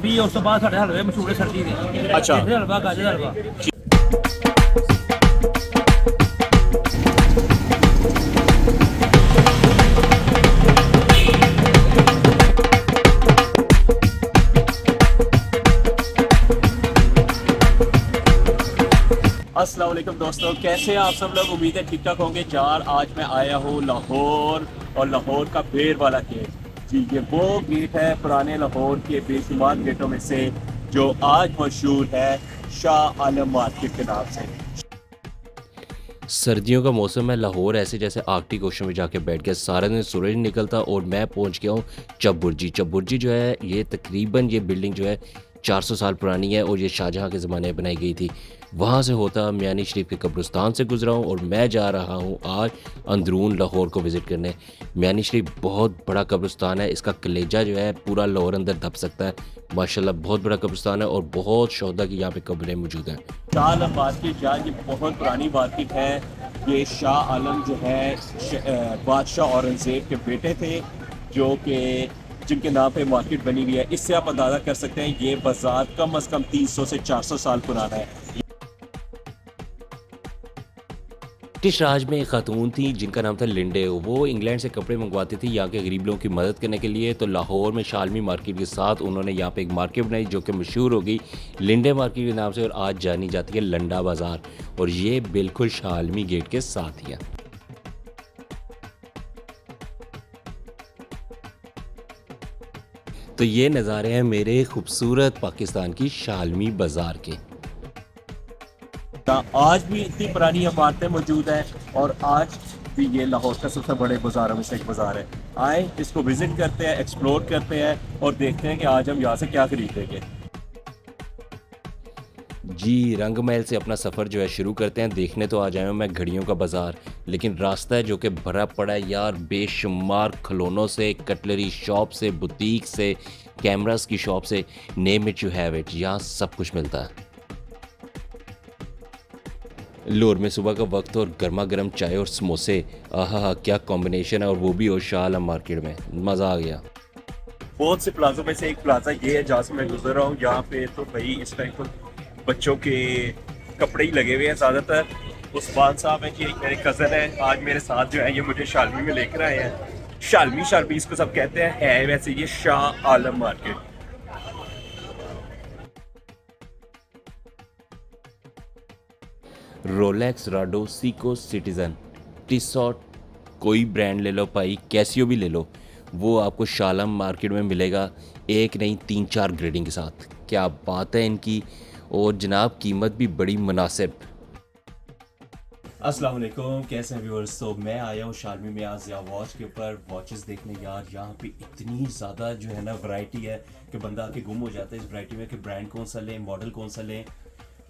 अरबी उस तो बाद साढ़े हलवे मशहूर है सर्दी के। अच्छा। मेथरे हलवा, गाजर हलवा। अस्सलाम वालेकुम दोस्तों, कैसे हैं आप सब लोग। उम्मीद है ठीक ठाक होंगे। यार आज मैं आया हूँ लाहौर, और लाहौर का भेड़ वाला गेट। जी ये वो गेट है पुराने लाहौर के बेशुमार गेटों में से जो आज मशहूर है शाह आलम मार्केट के नाम से। सर्दियों का मौसम है। लाहौर ऐसे जैसे आर्कटिक ओशन में जाके बैठ गया, सारा दिन सूरज निकलता और मैं पहुंच गया हूँ चबुर्जी। चबुर्जी जो है ये तकरीबन ये बिल्डिंग जो है 400 साल पुरानी है और ये शाहजहाँ के ज़माने में बनाई गई थी। वहाँ से होता मियानी शरीफ के कब्रिस्तान से गुजरा हूँ और मैं जा रहा हूँ आज अंदरून लाहौर को विज़िट करने। मियानी शरीफ बहुत बड़ा कब्रिस्तान है, इसका कलेजा जो है पूरा लाहौर अंदर दब सकता है। माशाल्लाह बहुत बड़ा कब्रिस्तान है और बहुत शोहदा की यहाँ पे कब्रें मौजूद हैं। शाह आलम मार्केट यार ये बहुत पुरानी मार्केट है। ये शाह आलम जो है बादशाह औरंगज़ेब के बेटे थे, जो कि जिनके नाम पे मार्केट बनी हुई है। इससे आप अंदाज़ा कर सकते हैं ये बाज़ार कम अज़ कम 300 से 400 साल पुराना है। ब्रिटिश राज में एक खातून थी जिनका नाम था लिंडे। वो इंग्लैंड से कपड़े मंगवाती थी यहाँ के गरीब लोगों की मदद करने के लिए। तो लाहौर में शालमी मार्केट के साथ उन्होंने यहाँ पे एक मार्केट बनाई जो कि मशहूर हो गई लिंडे मार्केट के नाम से, और आज जानी जाती है लंडा बाज़ार। और ये बिल्कुल शालमी गेट के साथ ही है। तो ये नज़ारे हैं मेरे खूबसूरत पाकिस्तान की शालमी बाज़ार के। आज भी इतनी पुरानी इमारतें मौजूद हैं और आज भी ये लाहौर का सबसे बड़े बाज़ारों में से एक बाज़ार है। आए इसको विज़िट करते हैं, एक्सप्लोर करते हैं और देखते हैं कि आज हम यहाँ से क्या खरीदेंगे। जी रंग महल से अपना सफ़र जो है शुरू करते हैं। देखने तो आ जाए मैं घड़ियों का बाज़ार, लेकिन रास्ता है जो कि भरा पड़ा है यार बेशुमार खिलौनों से, कटलरी शॉप से, बुटीक से, कैमरास की शॉप से, name it you have it, यहाँ सब कुछ मिलता है। लाहौर में सुबह का वक्त और गर्मा गर्म चाय और समोसे, आहा क्या कॉम्बिनेशन है, और वो भी हो शाह आलम मार्केट में, मज़ा आ गया। बहुत से प्लाजों में से एक प्लाजा ये है जहाँ से मैं गुजर रहा हूँ। यहाँ पे तो भाई इस टाइम तो बच्चों के कपड़े ही लगे हुए हैं ज़्यादातर। उस्मान साहब हैं कि एक मेरे कज़न है, आज मेरे साथ जो है ये मुझे शालमी में लेकर आए हैं। शालमी शालमी इसको सब कहते हैं, है वैसे ये Shah Alam market. Rolex, Rado, Seiko, Citizen, Tissot, कोई ब्रांड ले लो भाई, कैसियो भी ले लो, वो आपको शाह आलम मार्केट में मिलेगा। एक नहीं 3-4 ग्रेडिंग के साथ। क्या बात है इनकी, और जनाब कीमत भी बड़ी मुनासिब। अस्सलाम वालेकुम, कैसे हैं व्यूअर्स। तो मैं आया हूँ शालमी में आज या वॉच के ऊपर वॉचेस देखने। यार यहाँ पे इतनी ज़्यादा जो है ना वैरायटी है कि बंदा आके गुम हो जाता है इस वैरायटी में कि ब्रांड कौन सा लें, मॉडल कौन सा लें,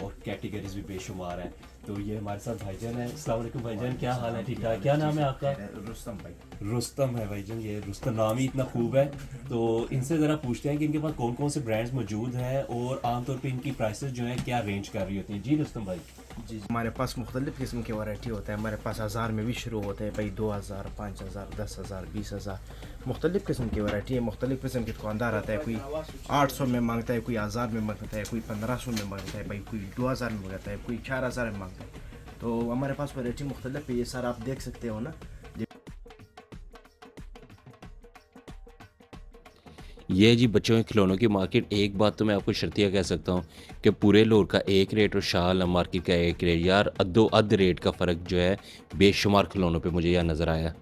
और कैटेगरीज भी बेशुमार हैं। तो ये हमारे साथ भाईजान है। अस्सलाम वालेकुम भाईजान, क्या हाल है? ठीक ठाक। क्या नाम है आपका? रुस्तम भाई। रुस्तम है भाईजान, ये रुस्तम नाम ही इतना खूब है। तो इनसे ज़रा पूछते हैं कि इनके पास कौन कौन से ब्रांड्स मौजूद हैं और आमतौर पे इनकी प्राइसेस जो हैं क्या रेंज कर रही होती हैं। जी रुस्तम भाई। जी हमारे पास मुख्तलिफ़ किस्म की वैरायटी होता है। हमारे पास 1000 में भी शुरू होते हैं भाई, 2000, 5000, 10,000, 20,000, मुख्तलिफ़ किस्म की वैरायटी है। मुख्तलिफ़ किस्म के दुकानदार आता है, कोई 800 में मांगता है, कोई 1000 में मांगता है, कोई 1500 में मांगता है भाई, कोई 2000 में मांगता है, कोई 4000 में मांगता है। तो हमारे पास वैरायटी मुख्तलिफ है। ये सर आप देख सकते हो ना। ये जी बच्चों के खिलौनों की मार्केट। एक बात तो मैं आपको शर्तिया कह सकता हूँ कि पूरे लाहौर का एक रेट और शाह आलम मार्केट का एक रेट, यार अद्दो अद रेट का फ़र्क जो है बेशुमार खिलौनों पे मुझे यहाँ नज़र आया।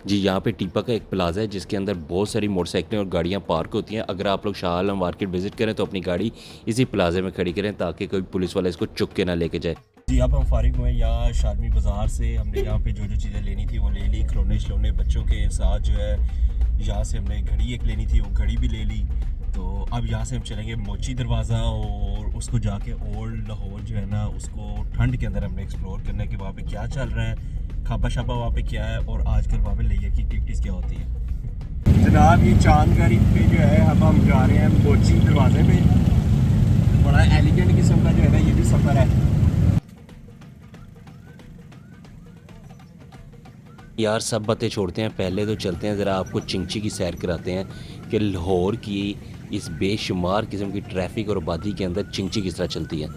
जी यहाँ पे टीपा का एक प्लाजा है जिसके अंदर बहुत सारी मोटरसाइकिलें और गाड़ियाँ पार्क होती हैं। अगर आप लोग शाह आलम मार्केट विज़िट करें तो अपनी गाड़ी इसी प्लाजे में खड़ी करें ताकि कोई पुलिस वाला इसको चुक के ना लेके जाए। जी अब हम फारिग हुए यहाँ शालमी बाज़ार से। हमने यहाँ पे जो जो चीज़ें लेनी थी वो ले ली। खिलौने शलौने बच्चों के साथ जो है यहाँ से हमने घड़ी एक लेनी थी, वो घड़ी भी ले ली। तो अब यहाँ से हम चलेंगे मोची दरवाज़ा और उसको जाके ओल्ड लाहौर जो है ना उसको ठंड के अंदर हमने एक्सप्लोर करना है कि वहाँ पे क्या चल रहा है, खाबा शाबा वहाँ पे क्या है और आजकल वहाँ पे लेयर की एक्टिविटीज़ क्या होती है। जनाब ये चांदगरी पे जो है हम जा रहे हैं मोची दरवाजे पे। बड़ा एलिगेंट किस्म का जो है ना ये भी सफ़र है। यार सब बातें छोड़ते हैं, पहले तो चलते हैं ज़रा आपको चिंची की सैर कराते हैं कि लाहौर की इस बेशुमार किस्म की ट्रैफिक और आबादी के अंदर चिंची किस तरह चलती है।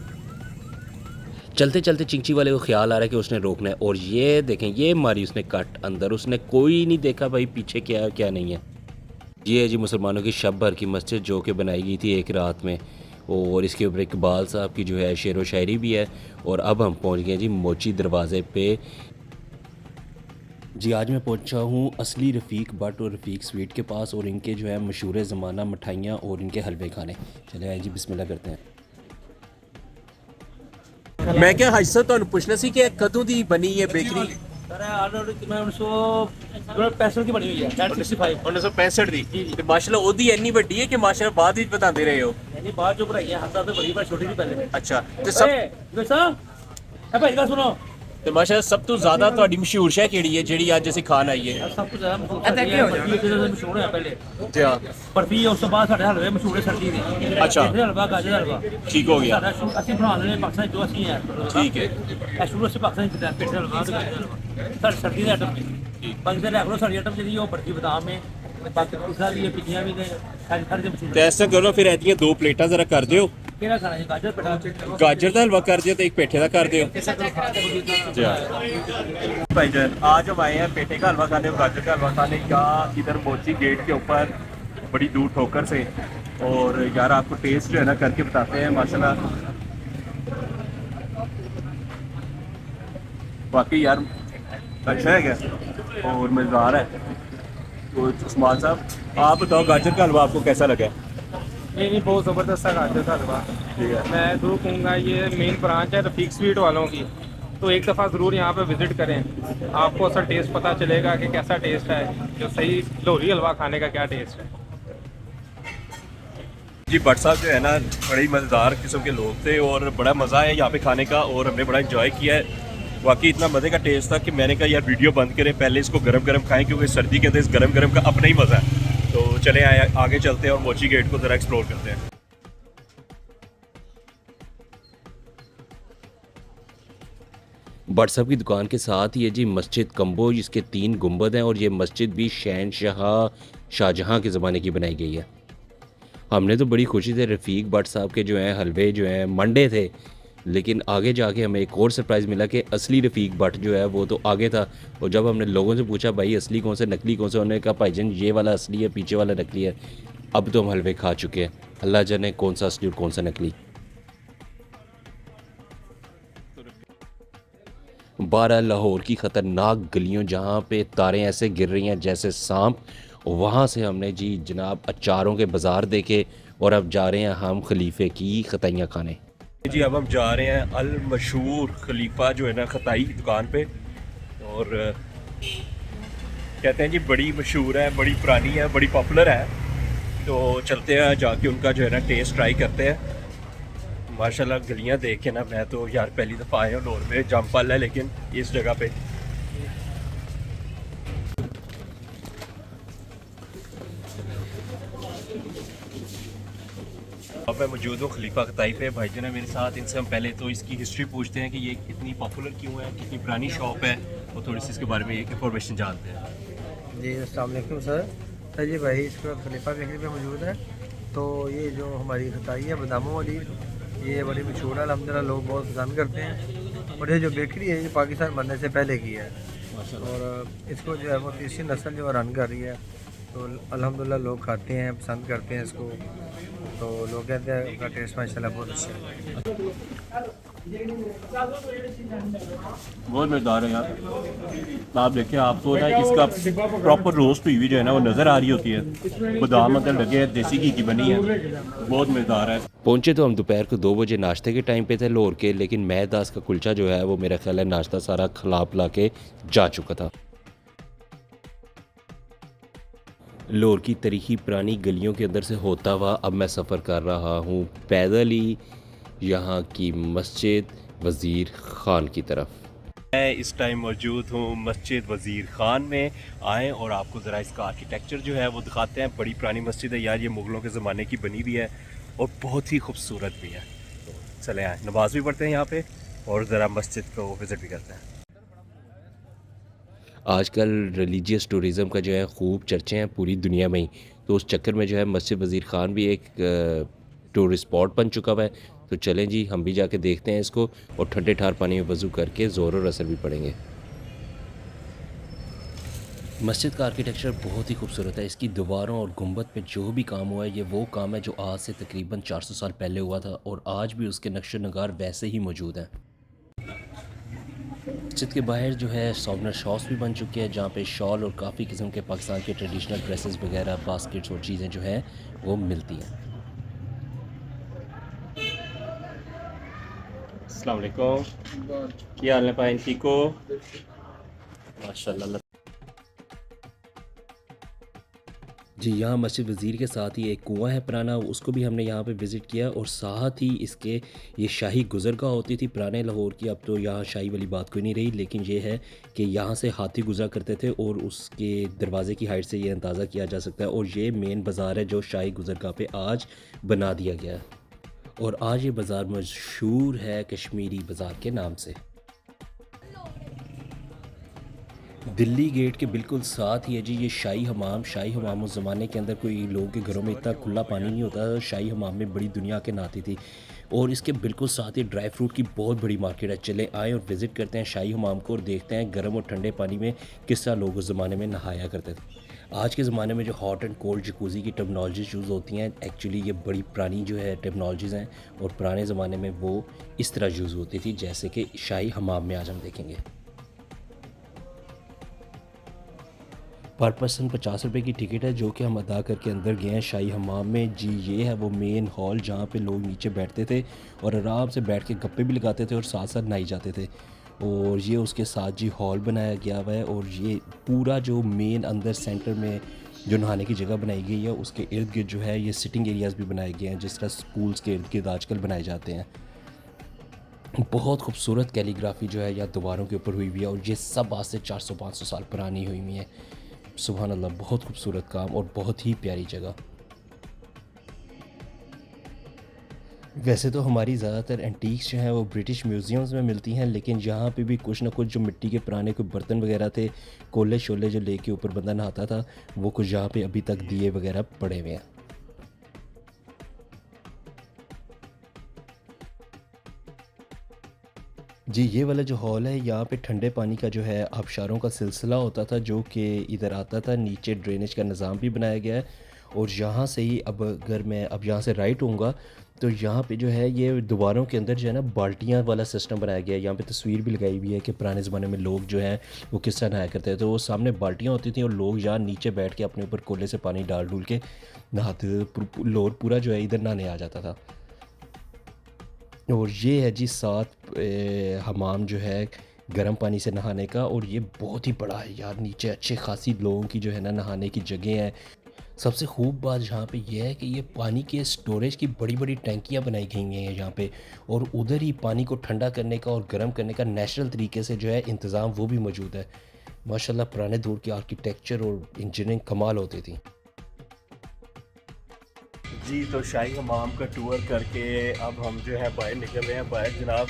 चलते चलते चिंची वाले को ख्याल आ रहा है कि उसने रोकना है, और ये देखें ये मारी उसने कट अंदर, उसने कोई नहीं देखा भाई पीछे क्या है क्या नहीं है। ये है जी मुसलमानों की शब भर की मस्जिद जो कि बनाई गई थी एक रात में, और इसके ऊपर इकबाल साहब की जो है शेर व शायरी भी है। और अब हम पहुंच गए जी मोची दरवाज़े पे। जी आज मैं पहुंचा हूँ असली रफ़ीक भट्ट और रफ़ीक स्वीट के पास, और इनके जो है मशहूर ज़माना मिठाइयाँ और इनके हलवे खाने। चले आए जी बिस्मिल्लाह करते हैं। मैं क्या हाइसा ਤੁਹਾਨੂੰ ਪੁੱਛਣਾ ਸੀ ਕਿ ਕਦੋਂ ਦੀ ਬਣੀ ਹੈ ਬੇਕਰੀ? सर ऑलरेडी मैं 1965 की बनी हुई है 1965 1965 ਦੀ ਤੇ ਮਾਸ਼ਾਅੱਲਾ ਉਹਦੀ ਇੰਨੀ ਵੱਡੀ ਹੈ ਕਿ ਮਾਸ਼ਾਅੱਲਾ ਬਾਅਦ ਵਿੱਚ ਬਤਾਉਂਦੇ ਰਹੇ ਹੋ। यानी बाद जो बनाई है हद तो बड़ी बार छोटी थी पहले। ਅੱਛਾ ਤੇ ਸਭ वैसा है भाई का सुनो ਤੇ ਮਾਸ਼ਾਅੱਲਾ ਸਭ ਤੋਂ ਜ਼ਿਆਦਾ ਤੁਹਾਡੀ ਮਸ਼ਹੂਰ ਸ਼ੈ ਕਿਹੜੀ ਹੈ ਜਿਹੜੀ ਅੱਜ ਅਸੀਂ ਖਾਣ ਆਈਏ? सब कुछ मशहूर है पहले ਤੇ बर्फी उस तो बाद साढ़े हलवे मशहूर है सर्दी के। अच्छा। हलवा गाजर हलवा ठीक हो गया। असं बना लेने पाकिस्तान जो असं है ठीक है। शुरू से पाकिस्तान पेट हलवा तो गाजर हलवा साढ़े सर्दी का आइटम बाकी सारे रख लो सारी आइटम जी बर्फी बादाम है बाकी पिस्सा भी है पिटियाँ भी ने सारी सारी मशहूर ਤੇ ਐਸਾ ਕਰੋ ਫਿਰ ਇਹਦੀਆਂ ਦੋ ਪਲੇਟਾਂ ਜ਼ਰਾ ਕਰ ਦਿਓ। केड़ा खाना है गाजर पेटा गाजर का हलवा कर दियो तो एक पेठे का कर दियो। भाईजान आज हम आए हैं पेठे का हलवा खाने और गाजर का हलवा खाने का इधर मोची गेट के ऊपर बड़ी दूर ठोकर से। और यार आपको टेस्ट जो है ना करके बताते हैं माशाल्लाह वाकई यार अच्छा है क्या और मज़ेदार है। तो उस्मान साहब आप बताओ गाजर का हलवा आपको कैसा लगा? नहीं बहुत ज़बरदस्त है गाजर का हलवा। ठीक है। मैं ज़रूर कहूँगा ये मेन ब्रांच है रफ़ीक स्वीट वालों की, तो एक दफ़ा ज़रूर यहाँ पे विज़िट करें, आपको असल टेस्ट पता चलेगा कि कैसा टेस्ट है, जो सही लाहौरी हलवा खाने का क्या टेस्ट है। जी भट्ट साहब जो है ना बड़े ही मज़ेदार किस्म के लोग थे और बड़ा मज़ा है यहाँ पे खाने का और हमने बड़ा इंजॉय किया है। वाकई इतना मज़े का टेस्ट था कि मैंने कहा यार वीडियो बंद करें, पहले इसको गरम गरम खाएं क्योंकि सर्दी के अंदर इस गरम गरम का अपना ही मज़ा है। तो चले आगे चलते हैं और मोची गेट को ज़रा एक्सप्लोर करते हैं। भट्ट साहब की दुकान के साथ ही है जी मस्जिद कम्बो, जिसके 3 गुंबद हैं, और ये मस्जिद भी शहनशाह शाहजहाँ के ज़माने की बनाई गई है। हमने तो बड़ी खुशी से रफ़ीक भट्ट साहब के जो हैं हलवे जो हैं मंडे थे, लेकिन आगे जाके हमें एक और सरप्राइज़ मिला कि असली रफ़ीक भट्ट जो है वो तो आगे था। और जब हमने लोगों से पूछा भाई असली कौन सा नकली कौन सा, उन्होंने कहा भाईजान ये वाला असली है पीछे वाला नकली है। अब तो हम हलवे खा चुके हैं, अल्लाह जाने कौन सा असली और कौन सा नकली। 12 लाहौर की ख़तरनाक गलियों जहाँ पे तारें ऐसे गिर रही हैं जैसे सांप, वहाँ से हमने जी जनाब अचारों के बाज़ार देखे और अब जा रहे हैं हम खलीफे की खताइयाँ खाने। जी अब हम जा रहे हैं अल मशहूर खलीफा जो है ना खताई दुकान पे, और कहते हैं जी बड़ी मशहूर है, बड़ी पुरानी है, बड़ी पॉपुलर है। तो चलते हैं जाके उनका जो है ना टेस्ट ट्राई करते हैं। माशाल्लाह गलियां देख के ना मैं तो यार पहली दफ़ा आया हूँ लाहौर में, जमपल है लेकिन इस जगह पे अब मैं मौजूद हूँ खलीफा खताई पे। भाई जी ने मेरे साथ, इनसे हम पहले तो इसकी हिस्ट्री पूछते हैं कि ये कितनी पॉपुलर क्यों है, कितनी पुरानी शॉप है, और थोड़ी सी इसके बारे में एक इंफॉर्मेशन जानते हैं। जी अस्सलाम वालेकुम सर जी भाई इसका खलीफा बेकरी पे मौजूद है। तो ये जो हमारी खताई है बादामों वाली, ये बड़ी मशहूर है, अल्हम्दुलिल्लाह लोग बहुत पसंद करते हैं। और ये जो बेकरी है ये पाकिस्तान बनने से पहले की है, और इसको जो है वो तीसरी नस्ल जो रन कर रही है। तो अल्हम्दुलिल्लाह लोग खाते हैं, पसंद करते हैं इसको। तो लोग कहते हैं उनका टेस्ट माशाल्लाह बहुत अच्छा है। बहुत मज़ेदार है यार। आप देखें आपको ना इसका प्रॉपर रोस्ट हुई हुई जो है ना वो नज़र आ रही होती है, बादाम अंदर लगे हैं, देसी घी की बनी है, बहुत मज़ेदार है। पहुँचे तो हम दोपहर को 2 बजे नाश्ते के टाइम पे थे लाहौर के, लेकिन महदास का कुलचा जो है वो मेरा ख्याल है नाश्ता सारा खिला पिला के जा चुका था। लाहौर की तारीखी पुरानी गलियों के अंदर से होता हुआ अब मैं सफ़र कर रहा हूँ पैदल ही यहाँ की मस्जिद वज़ीर ख़ान की तरफ। मैं इस टाइम मौजूद हूँ मस्जिद वज़ीर ख़ान में। आएँ और आपको ज़रा इसका आर्किटेक्चर जो है वो दिखाते हैं। बड़ी पुरानी मस्जिद है यार, ये मुग़लों के ज़माने की बनी हुई है और बहुत ही खूबसूरत भी है। तो चले आए, नमाज़ भी पढ़ते हैं यहाँ पे और ज़रा मस्जिद को विज़िट भी करते हैं। आजकल रिलीजियस टूरिज़म का जो है खूब चर्चे हैं पूरी दुनिया में ही, तो उस चक्कर में जो है मस्जिद वज़ीर ख़ान भी एक टूरिस्ट स्पॉट बन चुका हुआ है। तो चलें जी, हम भी जाके देखते हैं इसको और ठंडे ठार पानी में वज़ू करके ज़ोर और असर भी पड़ेंगे। मस्जिद का आर्किटेक्चर बहुत ही खूबसूरत है। इसकी दीवारों और गुंबद पे जो भी काम हुआ है, ये वो काम है जो आज से तकरीबन 400 साल पहले हुआ था और आज भी उसके नक्श नगार वैसे ही मौजूद हैं। मस्जिद के बाहर जो है सॉवनर शॉप्स भी बन चुके हैं, जहाँ पे शॉल और काफ़ी किस्म के पाकिस्तान के ट्रेडिशनल ड्रेसेस वगैरह, बास्केट्स और चीज़ें जो हैं वो मिलती हैं। अस्सलाम वालेकुम, क्या हाल है भाई, ठीक हो? माशाल्लाह। जी, यहाँ मस्जिद वज़ीर के साथ ही एक कुआं है पुराना, उसको भी हमने यहाँ पे विज़िट किया और साथ ही इसके ये शाही गुज़रगाह होती थी पुराने लाहौर की। अब तो यहाँ शाही वाली बात कोई नहीं रही, लेकिन ये है कि यहाँ से हाथी गुज़रा करते थे और उसके दरवाज़े की हाइट से ये अंदाज़ा किया जा सकता है। और ये मेन बाज़ार है जो शाही गुज़रगाह पे आज बना दिया गया है और आज ये बाज़ार मशहूर है कश्मीरी बाज़ार के नाम से। दिल्ली गेट के बिल्कुल साथ ही है जी ये शाही हमाम। शाही हमाम उस ज़माने के अंदर कोई लोगों के घरों में इतना खुला पानी नहीं होता था, शाही हमाम में बड़ी दुनिया के नहाती थी। और इसके बिल्कुल साथ ही ड्राई फ्रूट की बहुत बड़ी मार्केट है। चले आएँ और विज़िट करते हैं शाही हमाम को और देखते हैं गर्म और ठंडे पानी में किस तरह लोग उस ज़माने में नहाया करते थे। आज के ज़माने में जो हॉट एंड कोल्ड जकूज़ी की टेक्नोलॉजीज़ यूज़ होती हैं, एक्चुअली ये बड़ी पुरानी जो है टेक्नोलॉजीज़ हैं और पुराने ज़माने में वो इस तरह यूज़ होती थी जैसे कि शाही हमाम में आज हम देखेंगे। पर पर्सन 50 रुपये की टिकट है जो कि हम अदा करके अंदर गए हैं शाही हमाम में। जी, ये है वो मेन हॉल जहाँ पे लोग नीचे बैठते थे और आराम से बैठ के गप्पे भी लगाते थे और साथ साथ नहाई जाते थे। और ये उसके साथ जी हॉल बनाया गया हुआ है और ये पूरा जो मेन अंदर सेंटर में जो नहाने की जगह बनाई गई है उसके इर्द गिर्द जो है ये सिटिंग एरियाज़ भी बनाए गए हैं, जिस तरह स्कूल्स के इर्द गिर्द आजकल बनाए जाते हैं। बहुत खूबसूरत कैलीग्राफी जो है या दीवारों के ऊपर हुई हुई है और ये सब आज से 400-500 साल पुरानी हुई हुई है। सुभान अल्लाह, बहुत खूबसूरत काम और बहुत ही प्यारी जगह। वैसे तो हमारी ज़्यादातर एंटीक्स जो हैं वो ब्रिटिश म्यूज़ियम्स में मिलती हैं, लेकिन यहाँ पे भी कुछ ना कुछ जो मिट्टी के पुराने कोई बर्तन वगैरह थे, कोले शोले जो लेके ऊपर बंदा नहाता था, वो कुछ यहाँ पे अभी तक दिए वगैरह पड़े हुए हैं। जी, ये वाला जो हॉल है यहाँ पे ठंडे पानी का जो है आबशारों का सिलसिला होता था जो कि इधर आता था। नीचे ड्रेनेज का निज़ाम भी बनाया गया है और यहाँ से ही अगर मैं यहाँ से राइट होऊंगा तो यहाँ पे जो है ये दीवारों के अंदर जो है ना बाल्टियाँ वाला सिस्टम बनाया गया है। यहाँ पे तस्वीर भी लगाई हुई है कि पुराने ज़माने में लोग जो हैं वो किस तरह नहाया करते थे। तो वो सामने बाल्टियाँ होती थी और लोग यहाँ नीचे बैठ के अपने ऊपर कोले से पानी डाल डूल के नहाते थे। लोग पूरा जो है इधर नहाने आ जाता था। और ये है जी साथ हमाम जो है गर्म पानी से नहाने का और ये बहुत ही बड़ा है यार। नीचे अच्छे खासी लोगों की जो है ना नहाने की जगह है। सबसे खूब बात यहाँ पे ये है कि ये पानी के स्टोरेज की बड़ी बड़ी टैंकियाँ बनाई गई हैं यहाँ पे और उधर ही पानी को ठंडा करने का और गर्म करने का नेचुरल तरीके से जो है इंतज़ाम वो भी मौजूद है। माशाल्लाह, पुराने दौर की आर्किटेक्चर और इंजीनियरिंग कमाल होती थी। जी, तो शाही हमाम का टूर करके अब हम जो है बाहर निकल रहे हैं। बाहर जनाब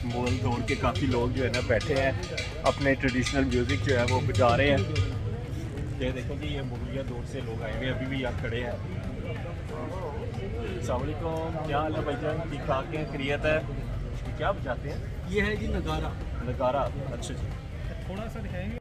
मोल तोड़ के काफ़ी लोग जो है ना बैठे हैं, अपने ट्रेडिशनल म्यूज़िक जो है वो बजा रहे हैं। ये देखो कि ये मुगलिया दौर से लोग आए हुए अभी भी यहाँ खड़े हैं। अस्सलाम वालेकुम, क्या हाल है भाईजान, ठीक ठाक है, खैरियत है? क्या बजाते हैं? ये है जी नगारा। नगारा, अच्छा जी। थोड़ा सा दिखाएंगे